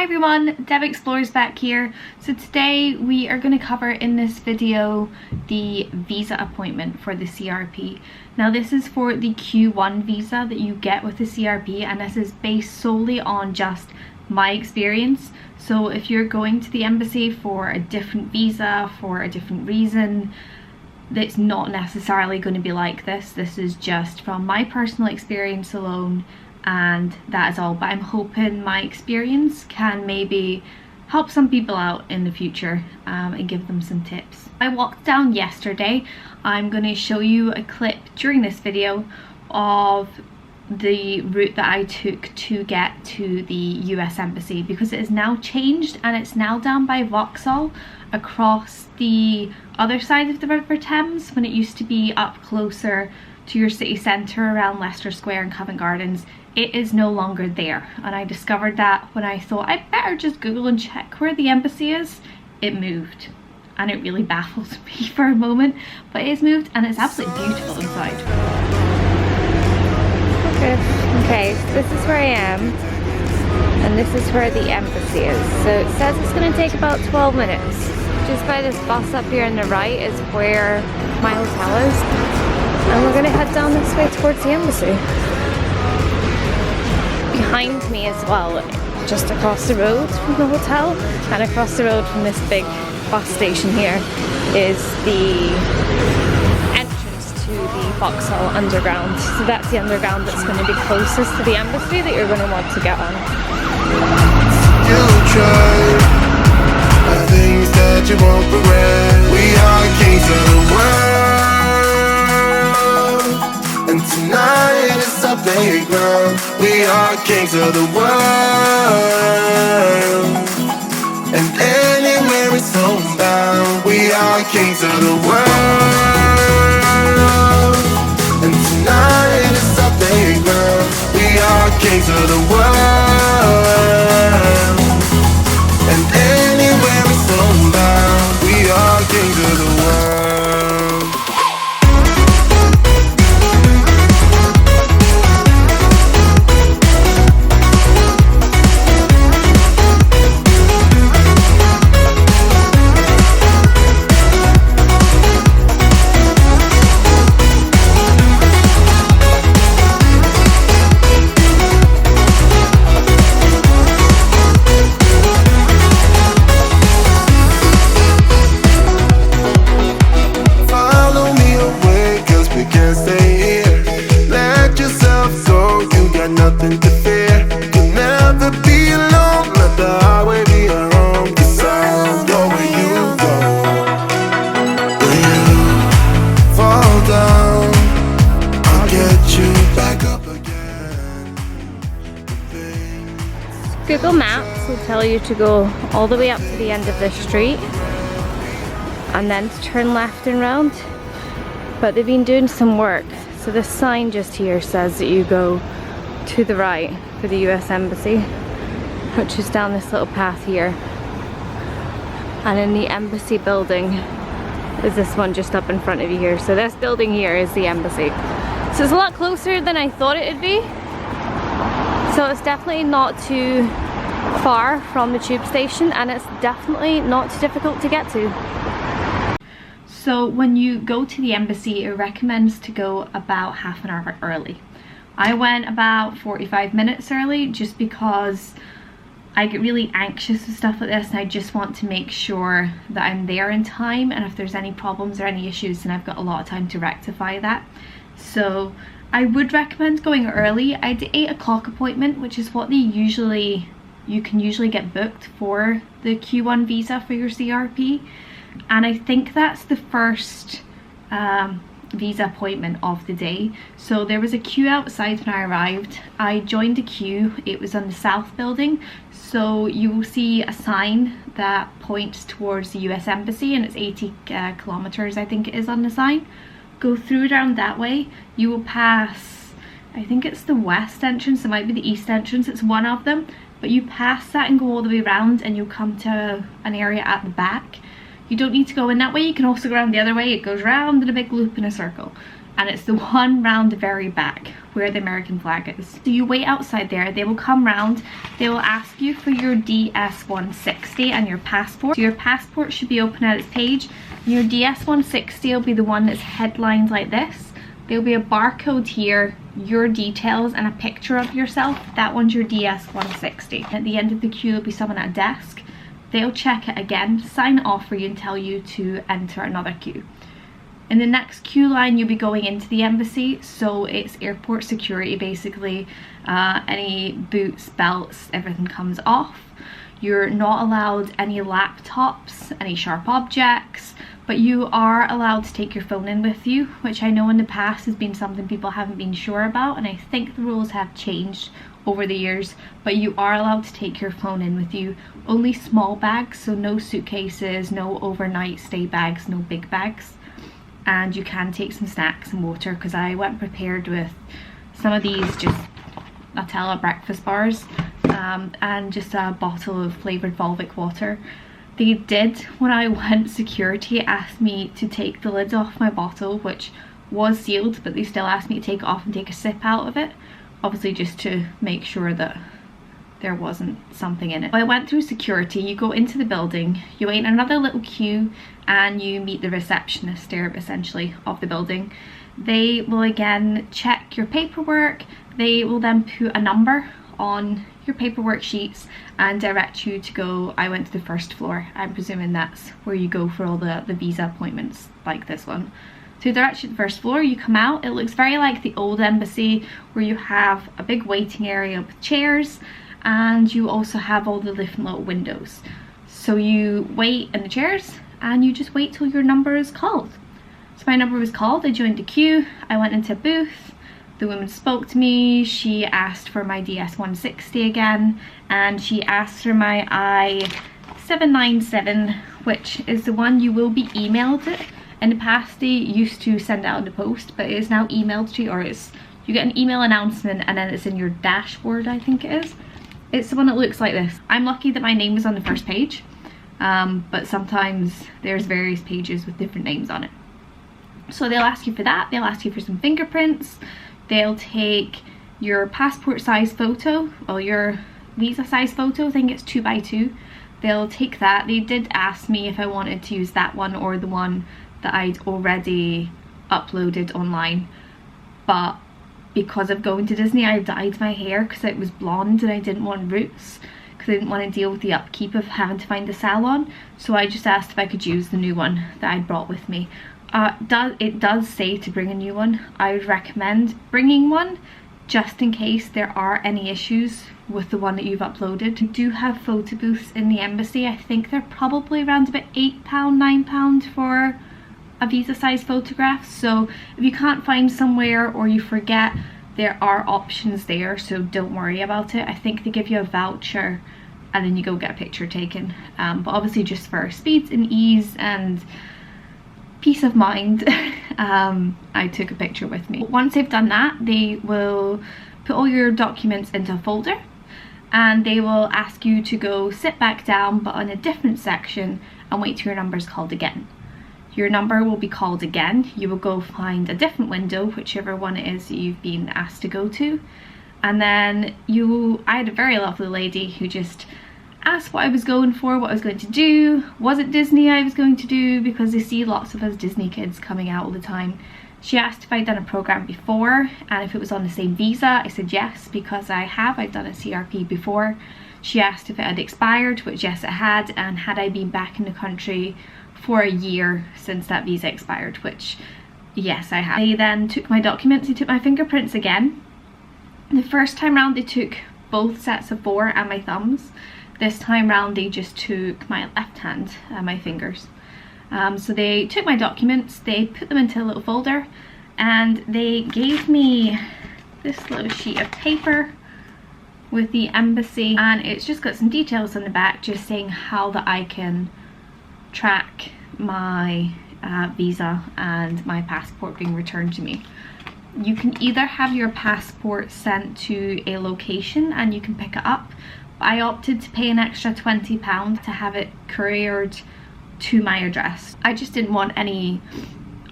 Hi everyone, Deb Explores back here. So today we are going to cover in this video the visa appointment for the CRP. Now this is for the Q1 visa that you get with the CRP, and this is based solely on just my experience. So if you're going to the embassy for a different visa for a different reason, it's not necessarily going to be like this. This is just from my personal experience alone, and that is all. But I'm hoping my experience can maybe help some people out in the future and give them some tips. I walked down yesterday. I'm going to show you a clip during this video of the route that I took to get to the US Embassy, because it is now changed and it's now down by Vauxhall across the other side of the River Thames, when it used to be up closer to your city centre around Leicester Square and Covent Gardens. It is no longer there, and I discovered that when I thought I'd better just Google and check where the embassy is. It moved, and it really baffled me for a moment, but it is moved and it's absolutely beautiful inside. Okay, so this is where I am, and this is where the embassy is. So it says it's going to take about 12 minutes. Just by this bus up here on the right is where my hotel is, and we're going to head down this way towards the embassy. Behind me as well, just across the road from the hotel and across the road from this big bus station here, is the entrance to the Vauxhall Underground. So that's the underground that's going to be closest to the embassy that you're going to want to get on. You'll try the things that you won't regret. We are kings of the world, and tonight is our playground. We are kings of the world, and anywhere it's homebound. We are kings of the world, and tonight is our playground. We are kings of the world, and anywhere it's homebound. We are kings of the world. Google Maps will tell you to go all the way up to the end of this street and then to turn left and round, but they've been doing some work, so this sign just here says that you go to the right for the US Embassy, which is down this little path here, and in the embassy building is this one just up in front of you here. So this building here is the embassy, so it's a lot closer than I thought it would be. So it's definitely not too far from the tube station, and it's definitely not too difficult to get to. So when you go to the embassy, it recommends to go about half an hour early. I went about 45 minutes early just because I get really anxious with stuff like this, and I just want to make sure that I'm there in time, and if there's any problems or any issues, then I've got a lot of time to rectify that. So I would recommend going early. I had an 8 o'clock appointment, which is what you can usually get booked for the Q1 visa for your CRP, and I think that's the first visa appointment of the day. So there was a queue outside when I arrived. I joined the queue. It was on the south building, so you will see a sign that points towards the US Embassy, and it's 80 kilometers I think it is on the sign. Go through down that way. You will pass, I think it's the west entrance, it might be the east entrance, it's one of them, but you pass that and go all the way around and you'll come to an area at the back. You don't need to go in that way, you can also go around the other way. It goes round in a big loop in a circle. and it's the one round the very back where the American flag is. So you wait outside there, they will come round, they will ask you for your DS-160 and your passport. So your passport should be open at its page, and your DS-160 will be the one that's headlined like this. There'll be a barcode here, your details, and a picture of yourself. That one's your DS-160. At the end of the queue, there'll be someone at a desk. They'll check it again, sign it off for you, and tell you to enter another queue. In the next queue line, you'll be going into the embassy, so it's airport security basically. Any boots, belts, everything comes off. You're not allowed any laptops, any sharp objects, but you are allowed to take your phone in with you, which I know in the past has been something people haven't been sure about, and I think the rules have changed over the years, but you are allowed to take your phone in with you. Only small bags, so no suitcases, no overnight stay bags, no big bags. And you can take some snacks and water, because I went prepared with some of these just Nutella breakfast bars and just a bottle of flavoured Volvic water. They did, when I went, security asked me to take the lid off my bottle, which was sealed, but they still asked me to take it off and take a sip out of it, obviously just to make sure that there wasn't something in it. I went through security, you go into the building, you wait in another little queue, and you meet the receptionist there essentially of the building. They will again check your paperwork, they will then put a number on your paperwork sheets and direct you to go. I went to the first floor, I'm presuming that's where you go for all the visa appointments like this one. So they're actually the first floor, you come out, it looks very like the old embassy where you have a big waiting area with chairs, and you also have all the different little windows. So you wait in the chairs and you just wait till your number is called. So my number was called, I joined the queue, I went into a booth, the woman spoke to me, she asked for my DS-160 again, and she asked for my I-797, which is the one you will be emailed it. In the past they used to send out in the post, but it is now emailed to you, or you get an email announcement and then it's in your dashboard, I think it is. It's the one that looks like this. I'm lucky that my name was on the first page, but sometimes there's various pages with different names on it. So they'll ask you for that, they'll ask you for some fingerprints, they'll take your passport size photo, or your visa size photo, I think it's 2x2. They'll take that. They did ask me if I wanted to use that one or the one that I'd already uploaded online, but because of going to Disney, I dyed my hair because it was blonde and I didn't want roots, because I didn't want to deal with the upkeep of having to find a salon. So I just asked if I could use the new one that I brought with me. It does say to bring a new one. I would recommend bringing one just in case there are any issues with the one that you've uploaded. We do have photo booths in the embassy. I think they're probably around about £8, £9 for a visa size photograph. So if you can't find somewhere or you forget, there are options there, so don't worry about it. I think they give you a voucher and then you go get a picture taken, but obviously just for speed and ease and peace of mind, I took a picture with me. Once they've done that, they will put all your documents into a folder and they will ask you to go sit back down but on a different section and wait till your number is called again. Your number will be called again, you will go find a different window, whichever one it is that you've been asked to go to, and then I had a very lovely lady who just asked what I was going for, what I was going to do, was it Disney I was going to do, because they see lots of us Disney kids coming out all the time. She asked if I'd done a program before and if it was on the same visa. I said yes, because I'd done a CRP before. She asked if it had expired, which yes it had, and had I been back in the country for a year since that visa expired, which yes I have. They then took my documents, they took my fingerprints again. The first time round they took both sets of 4 and my thumbs. This time round they just took my left hand and my fingers. So they took my documents, they put them into a little folder, and they gave me this little sheet of paper with the embassy, and it's just got some details on the back just saying how that I can track my visa and my passport being returned to me. You can either have your passport sent to a location and you can pick it up. I opted to pay an extra £20 to have it couriered to my address. I just didn't want any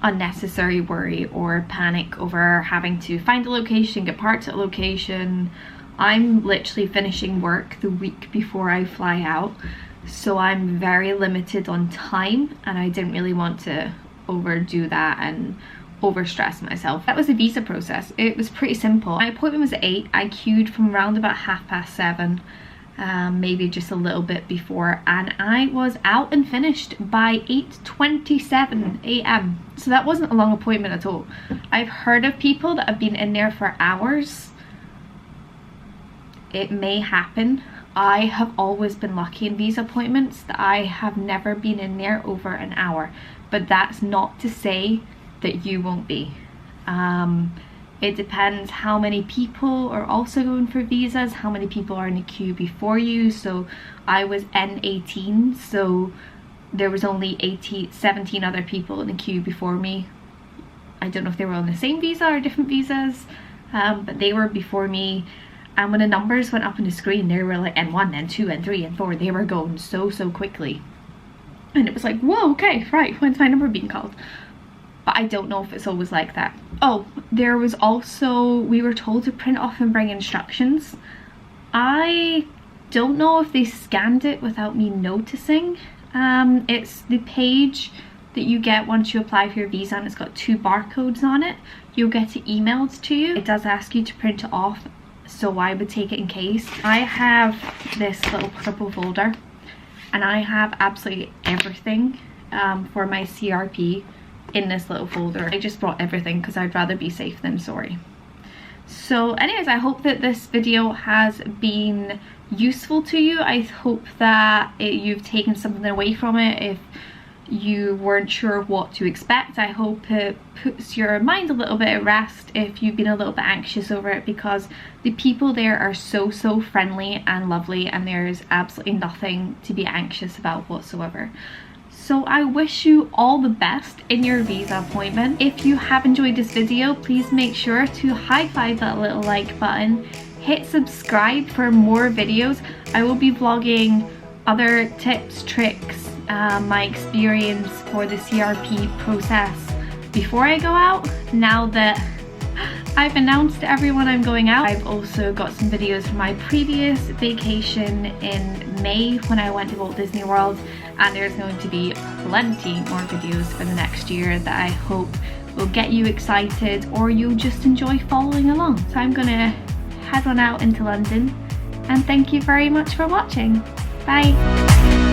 unnecessary worry or panic over having to find a location, get parked at a location. I'm literally finishing work the week before I fly out, so I'm very limited on time, and I didn't really want to overdo that and overstress myself. That was the visa process. It was pretty simple. My appointment was at 8. I queued from around about 7:30, maybe just a little bit before, and I was out and finished by 8:27 a.m. So that wasn't a long appointment at all. I've heard of people that have been in there for hours. It may happen. I have always been lucky in visa appointments that I have never been in there over an hour, but that's not to say that you won't be. It depends how many people are also going for visas, how many people are in the queue before you. So I was N18, so there was only 17 other people in the queue before me. I don't know if they were on the same visa or different visas, but they were before me. And when the numbers went up on the screen, they were like N1, N2, N3, N4. They were going so quickly. And it was like, whoa, okay, right, when's my number being called? But I don't know if it's always like that. Oh, there was also, we were told to print off and bring instructions. I don't know if they scanned it without me noticing. It's the page that you get once you apply for your visa, and it's got 2 barcodes on it. You'll get it emailed to you. It does ask you to print it off, so I would take it in case. I have this little purple folder, and I have absolutely everything for my CRP in this little folder. I just brought everything because I'd rather be safe than sorry. So anyways, I hope that this video has been useful to you. I hope that you've taken something away from it. If you weren't sure what to expect, I hope it puts your mind a little bit at rest if you've been a little bit anxious over it, because the people there are so friendly and lovely, and there's absolutely nothing to be anxious about whatsoever. So I wish you all the best in your visa appointment. If you have enjoyed this video, please make sure to high-five that little like button, hit subscribe for more videos. I will be vlogging other tips, tricks, my experience for the CRP process before I go out. Now that I've announced to everyone I'm going out, I've also got some videos from my previous vacation in May when I went to Walt Disney World, and there's going to be plenty more videos for the next year that I hope will get you excited, or you'll just enjoy following along. So I'm gonna head on out into London, and thank you very much for watching. Bye.